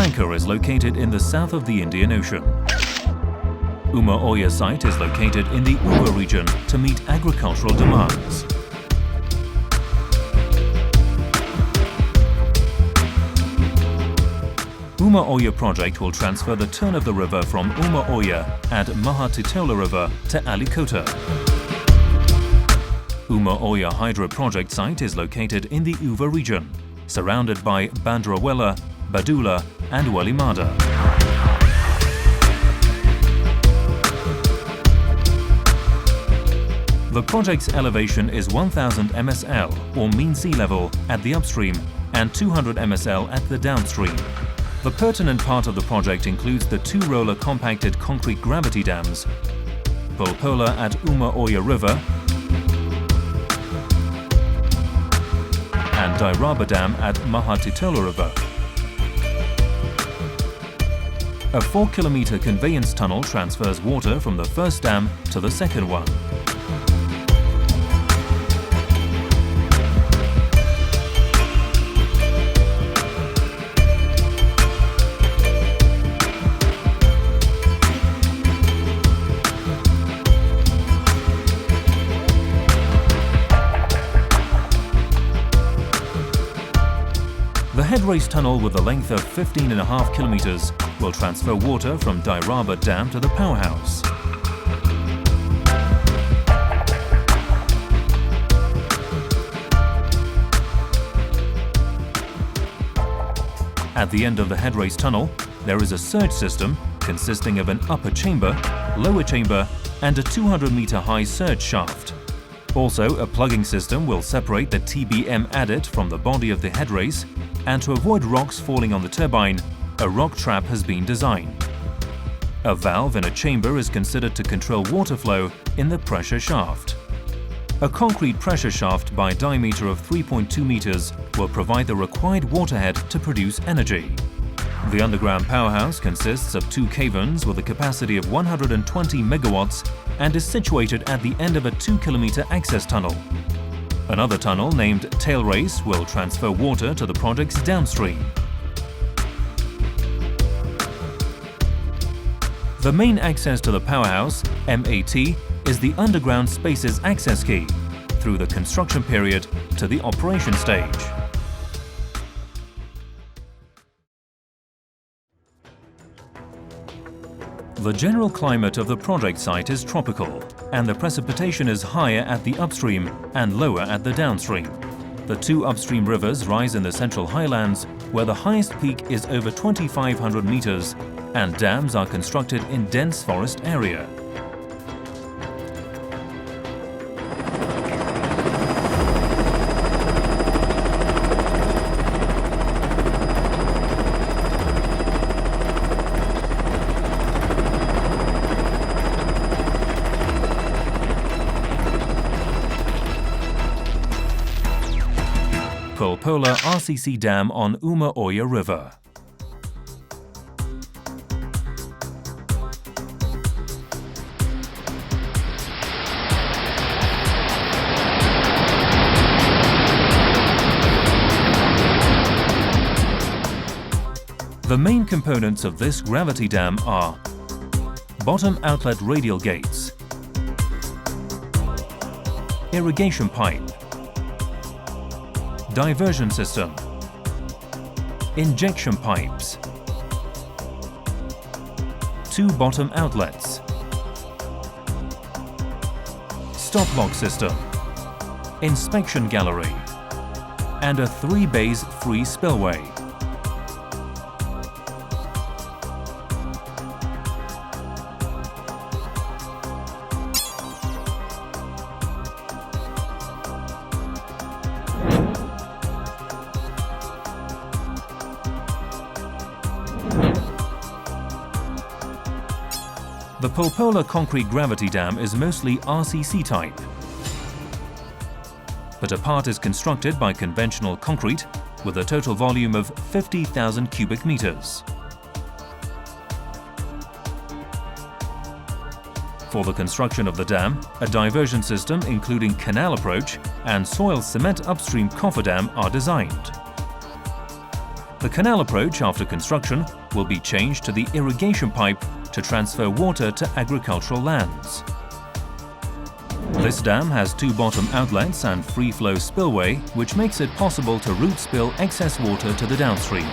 Tanker is located in the south of the Indian Ocean. Uma Oya site is located in the Uva region to meet agricultural demands. Uma Oya project will transfer the turn of the river from Uma Oya and Multipurpose River to Alikota. Uma Oya Hydro project site is located in the Uva region, surrounded by Bandrawela, Badula and Walimada. The project's elevation is 1000 MSL or mean sea level at the upstream and 200 MSL at the downstream. The pertinent part of the project includes the two-roller compacted concrete gravity dams, Pulpola at Uma Oya River and Dairaba Dam at Multipurpose River. A 4-kilometer conveyance tunnel transfers water from the first dam to the second one. The head race tunnel with a length of 15.5 kilometers will transfer water from Dairaba Dam to the powerhouse. At the end of the head race tunnel, there is a surge system consisting of an upper chamber, lower chamber and a 200-meter high surge shaft. Also, a plugging system will separate the TBM adit from the body of the head race, and to avoid rocks falling on the turbine, a rock trap has been designed. A valve in a chamber is considered to control water flow in the pressure shaft. A concrete pressure shaft by diameter of 3.2 meters will provide the required waterhead to produce energy. The underground powerhouse consists of 2 caverns with a capacity of 120 megawatts and is situated at the end of a 2-kilometer access tunnel. Another tunnel named Tail Race will transfer water to the project's downstream. The main access to the powerhouse, MAT, is the underground spaces access key through the construction period to the operation stage. The general climate of the project site is tropical, and the precipitation is higher at the upstream and lower at the downstream. The 2 upstream rivers rise in the central highlands, where the highest peak is over 2,500 meters, and dams are constructed in dense forest area. Pulpola RCC Dam on Uma Oya River. The main components of this gravity dam are bottom outlet radial gates, irrigation pipe, diversion system, injection pipes, 2 bottom outlets, stop lock system, inspection gallery, and a 3-bays free spillway. The Pulpola concrete gravity dam is mostly RCC type, but a part is constructed by conventional concrete with a total volume of 50,000 cubic meters. For the construction of the dam, a diversion system including canal approach and soil cement upstream cofferdam are designed. The canal approach after construction will be changed to the irrigation pipe to transfer water to agricultural lands. This dam has 2 bottom outlets and free-flow spillway, which makes it possible to root spill excess water to the downstream.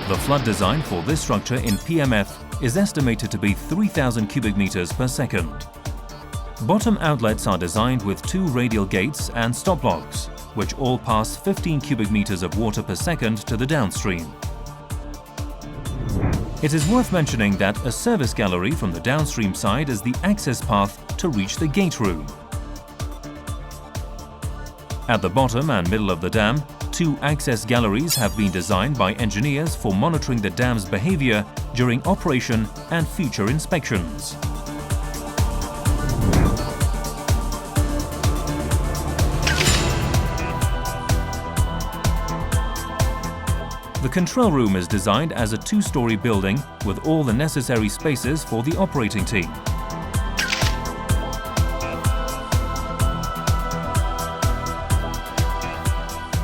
The flood design for this structure in PMF is estimated to be 3,000 cubic meters per second. Bottom outlets are designed with 2 radial gates and stop logs, which all pass 15 cubic meters of water per second to the downstream. It is worth mentioning that a service gallery from the downstream side is the access path to reach the gate room. At the bottom and middle of the dam, 2 access galleries have been designed by engineers for monitoring the dam's behavior during operation and future inspections. The control room is designed as a 2-story building with all the necessary spaces for the operating team.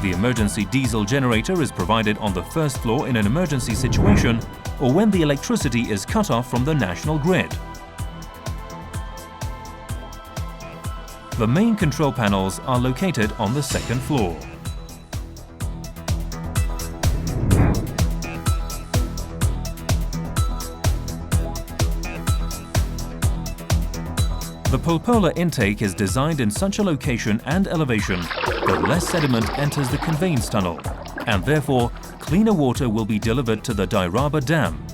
The emergency diesel generator is provided on the first floor in an emergency situation or when the electricity is cut off from the national grid. The main control panels are located on the 2nd floor. The Pulpola intake is designed in such a location and elevation that less sediment enters the conveyance tunnel, and therefore cleaner water will be delivered to the Dairaba Dam.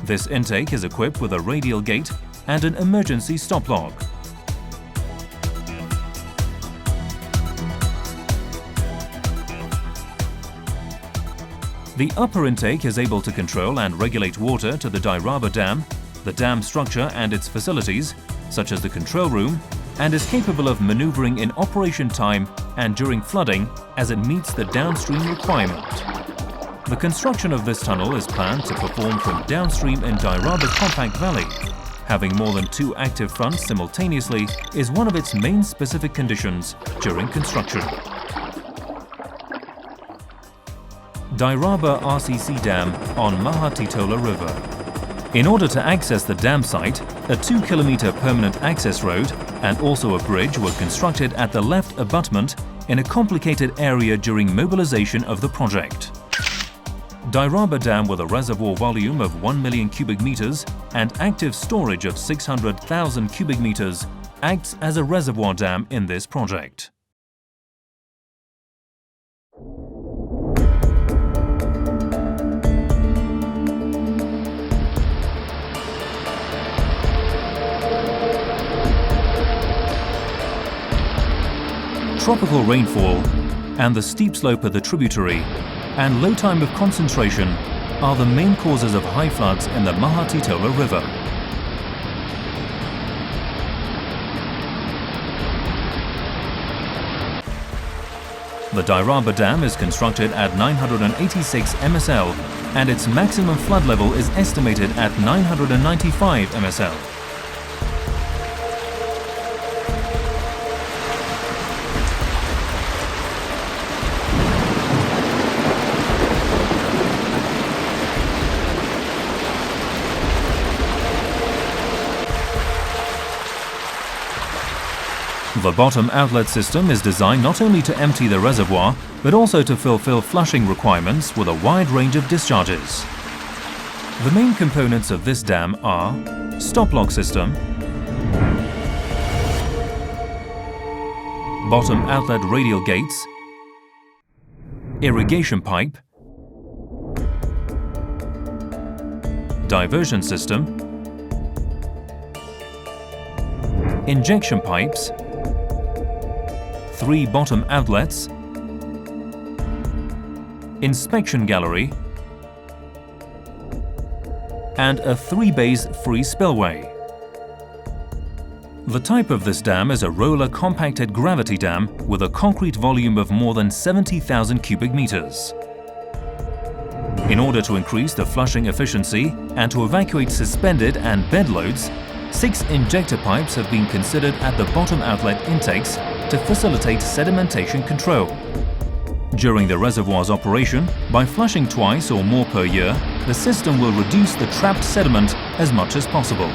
This intake is equipped with a radial gate and an emergency stop log. The upper intake is able to control and regulate water to the Dairaba Dam, the dam structure and its facilities, such as the control room, and is capable of maneuvering in operation time and during flooding as it meets the downstream requirement. The construction of this tunnel is planned to perform from downstream in Dairaba Compact Valley. Having more than 2 active fronts simultaneously is one of its main specific conditions during construction. Dairaba RCC Dam on Mahatitola River. In order to access the dam site, a 2-kilometer permanent access road and also a bridge were constructed at the left abutment in a complicated area during mobilization of the project. Dairaba Dam, with a reservoir volume of 1 million cubic meters and active storage of 600,000 cubic meters, acts as a reservoir dam in this project. Tropical rainfall and the steep slope of the tributary and low time of concentration are the main causes of high floods in the Mahatitola River. The Dairaba Dam is constructed at 986 MSL and its maximum flood level is estimated at 995 MSL. The bottom outlet system is designed not only to empty the reservoir, but also to fulfill flushing requirements with a wide range of discharges. The main components of this dam are stop log system, bottom outlet radial gates, irrigation pipe, diversion system, injection pipes, 3 bottom outlets, inspection gallery, and a 3-bays free spillway. The type of this dam is a roller compacted gravity dam with a concrete volume of more than 70,000 cubic meters. In order to increase the flushing efficiency and to evacuate suspended and bed loads, 6 injector pipes have been considered at the bottom outlet intakes to facilitate sedimentation control. During the reservoir's operation, by flushing twice or more per year, the system will reduce the trapped sediment as much as possible.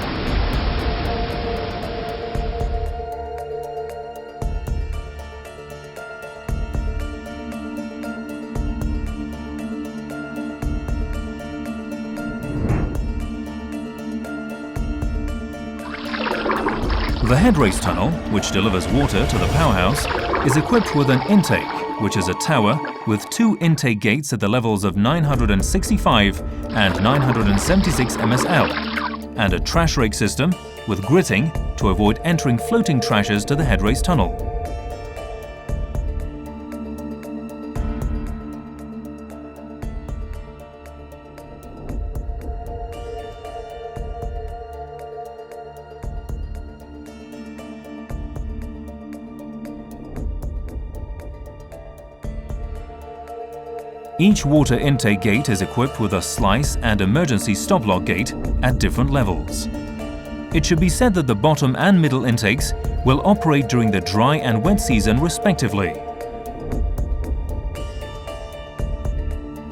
The headrace tunnel, which delivers water to the powerhouse, is equipped with an intake, which is a tower with two intake gates at the levels of 965 and 976 MSL, and a trash rake system with gritting to avoid entering floating trashes to the headrace tunnel. Each water intake gate is equipped with a slice and emergency stop-lock gate at different levels. It should be said that the bottom and middle intakes will operate during the dry and wet season respectively.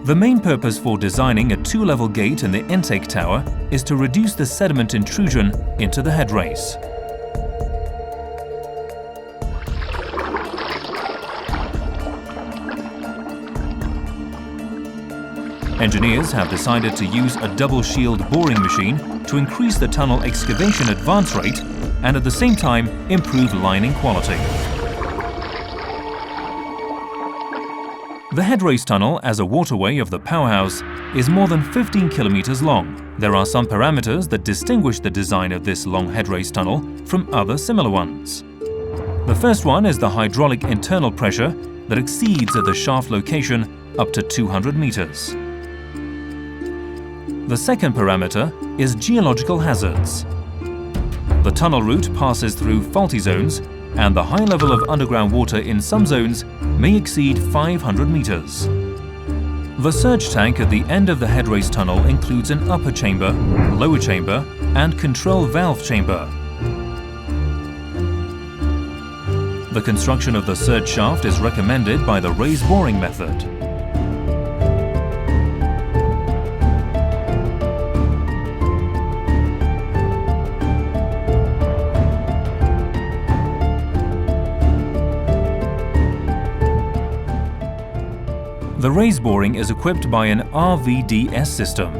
The main purpose for designing a two-level gate in the intake tower is to reduce the sediment intrusion into the headrace. Engineers have decided to use a double shield boring machine to increase the tunnel excavation advance rate and at the same time improve lining quality. The headrace tunnel as a waterway of the powerhouse is more than 15 kilometers long. There are some parameters that distinguish the design of this long headrace tunnel from other similar ones. The first one is the hydraulic internal pressure that exceeds at the shaft location up to 200 meters. The second parameter is geological hazards. The tunnel route passes through faulty zones, and the high level of underground water in some zones may exceed 500 meters. The surge tank at the end of the headrace tunnel includes an upper chamber, lower chamber, and control valve chamber. The construction of the surge shaft is recommended by the raise boring method. The raise boring is equipped by an RVDS system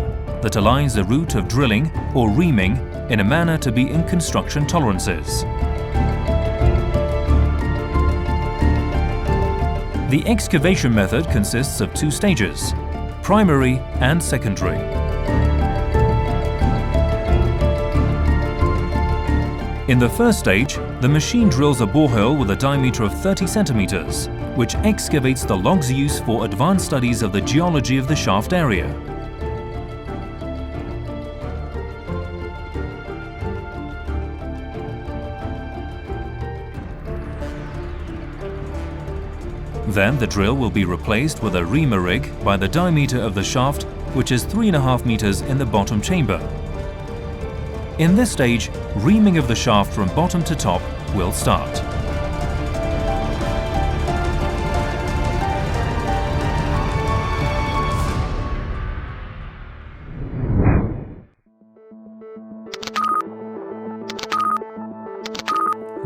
that aligns the route of drilling or reaming in a manner to be in construction tolerances. The excavation method consists of two stages, primary and secondary. In the first stage, the machine drills a borehole with a diameter of 30 centimeters, which excavates the logs used for advanced studies of the geology of the shaft area. Then the drill will be replaced with a reamer rig by the diameter of the shaft, which is 3.5 meters in the bottom chamber. In this stage, reaming of the shaft from bottom to top will start.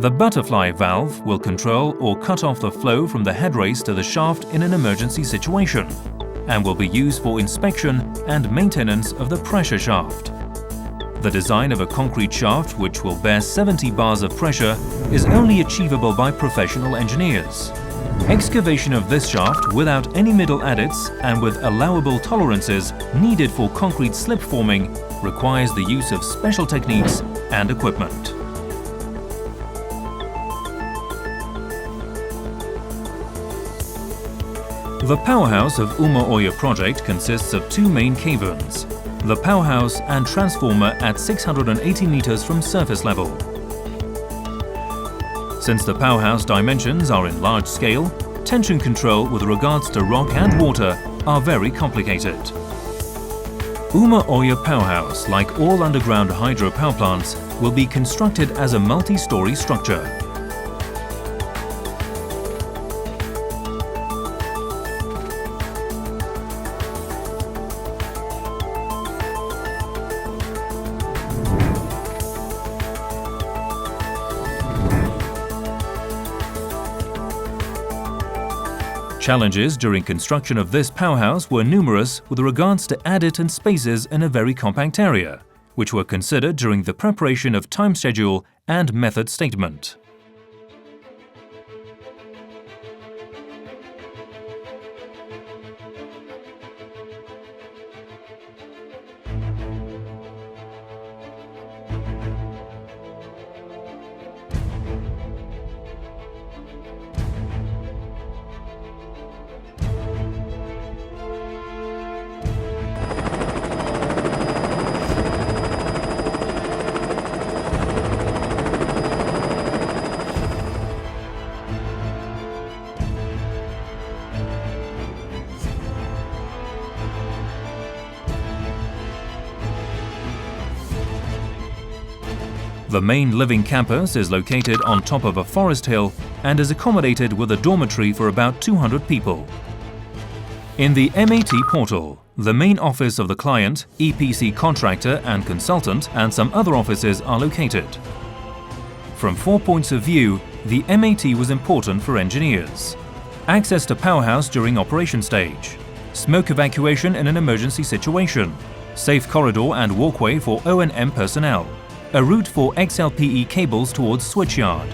The butterfly valve will control or cut off the flow from the headrace to the shaft in an emergency situation, and will be used for inspection and maintenance of the pressure shaft. The design of a concrete shaft which will bear 70 bars of pressure is only achievable by professional engineers. Excavation of this shaft without any middle adits and with allowable tolerances needed for concrete slip forming requires the use of special techniques and equipment. The powerhouse of Uma Oya project consists of two main caverns, the powerhouse and transformer at 680 meters from surface level. Since the powerhouse dimensions are in large scale, tension control with regards to rock and water are very complicated. Uma Oya powerhouse, like all underground hydropower plants, will be constructed as a multi-story structure. Challenges during construction of this powerhouse were numerous with regards to adit and spaces in a very compact area, which were considered during the preparation of time schedule and method statement. The main living campus is located on top of a forest hill and is accommodated with a dormitory for about 200 people. In the MAT portal, the main office of the client, EPC contractor and consultant, and some other offices are located. From 4 points of view, the MAT was important for engineers. Access to powerhouse during operation stage, smoke evacuation in an emergency situation, safe corridor and walkway for O&M personnel, a route for XLPE cables towards switchyard.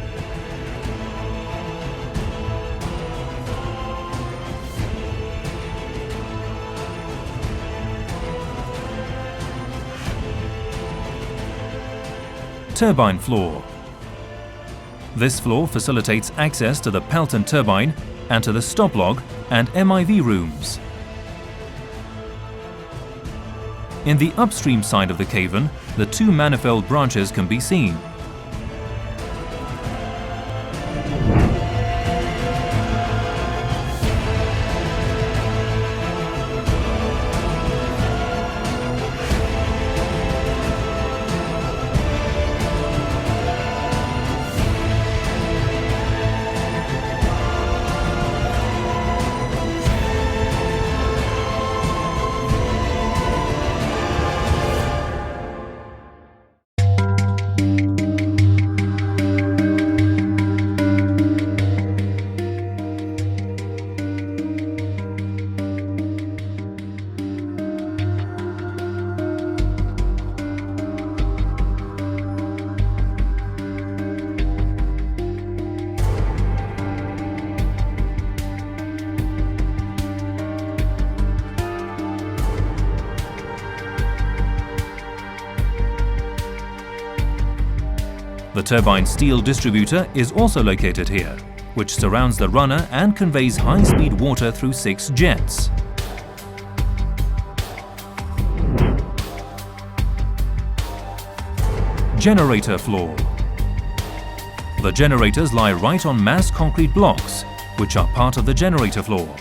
Turbine floor. This floor facilitates access to the Pelton turbine and to the stop log and MIV rooms. In the upstream side of the cavern, the 2 manifold branches can be seen. The turbine steel distributor is also located here, which surrounds the runner and conveys high-speed water through 6 jets. Generator floor. The generators lie right on mass concrete blocks, which are part of the generator floor.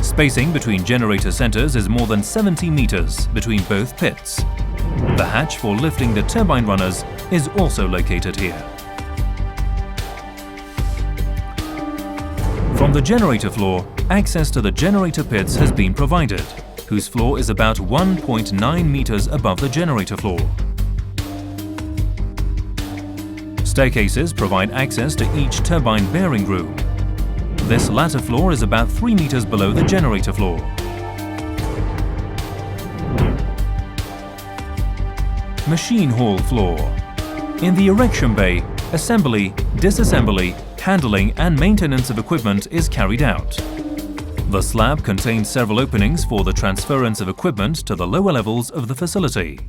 Spacing between generator centers is more than 70 meters between both pits. The hatch for lifting the turbine runners is also located here. From the generator floor, access to the generator pits has been provided, whose floor is about 1.9 meters above the generator floor. Staircases provide access to each turbine bearing room. This latter floor is about 3 meters below the generator floor. Machine hall floor. In the erection bay, assembly, disassembly, handling and maintenance of equipment is carried out. The slab contains several openings for the transference of equipment to the lower levels of the facility.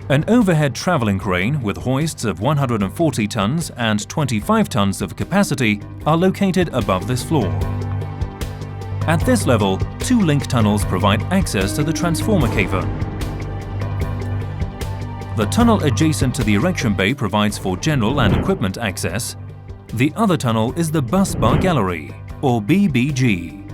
An overhead travelling crane with hoists of 140 tons and 25 tons of capacity are located above this floor. At this level, 2 link tunnels provide access to the transformer cavern. The tunnel adjacent to the erection bay provides for general and equipment access. The other tunnel is the bus bar gallery, or BBG.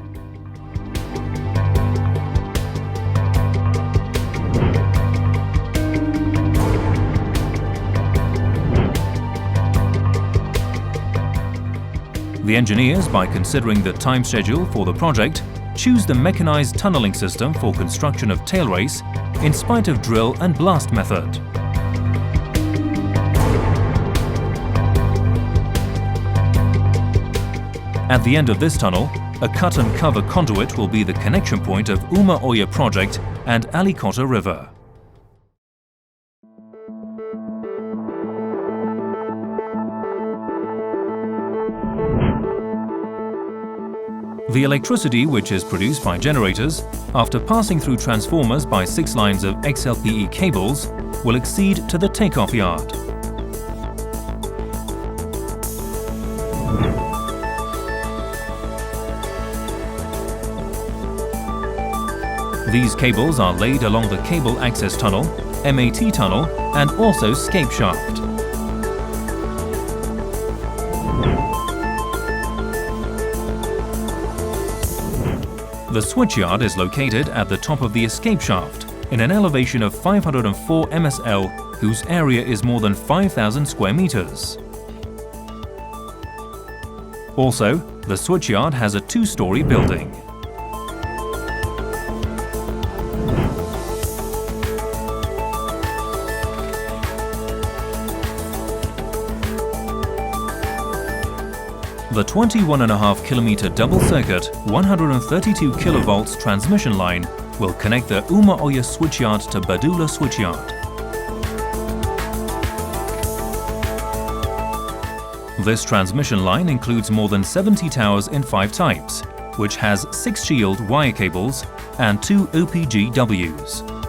The engineers, by considering the time schedule for the project, choose the mechanized tunneling system for construction of tail race in spite of drill and blast method. At the end of this tunnel, a cut-and-cover conduit will be the connection point of Uma Oya project and Alikota River. The electricity, which is produced by generators, after passing through transformers by 6 lines of XLPE cables, will exceed to the takeoff yard. These cables are laid along the Cable Access Tunnel, MAT Tunnel and also Scape Shaft. The switchyard is located at the top of the escape shaft in an elevation of 504 MSL, whose area is more than 5,000 square meters. Also, the switchyard has a 2-story building. The 21.5 km double circuit 132 kV transmission line will connect the Uma Oya switchyard to Badula switchyard. This transmission line includes more than 70 towers in 5 types, which has 6 shield wire cables and 2 OPGWs.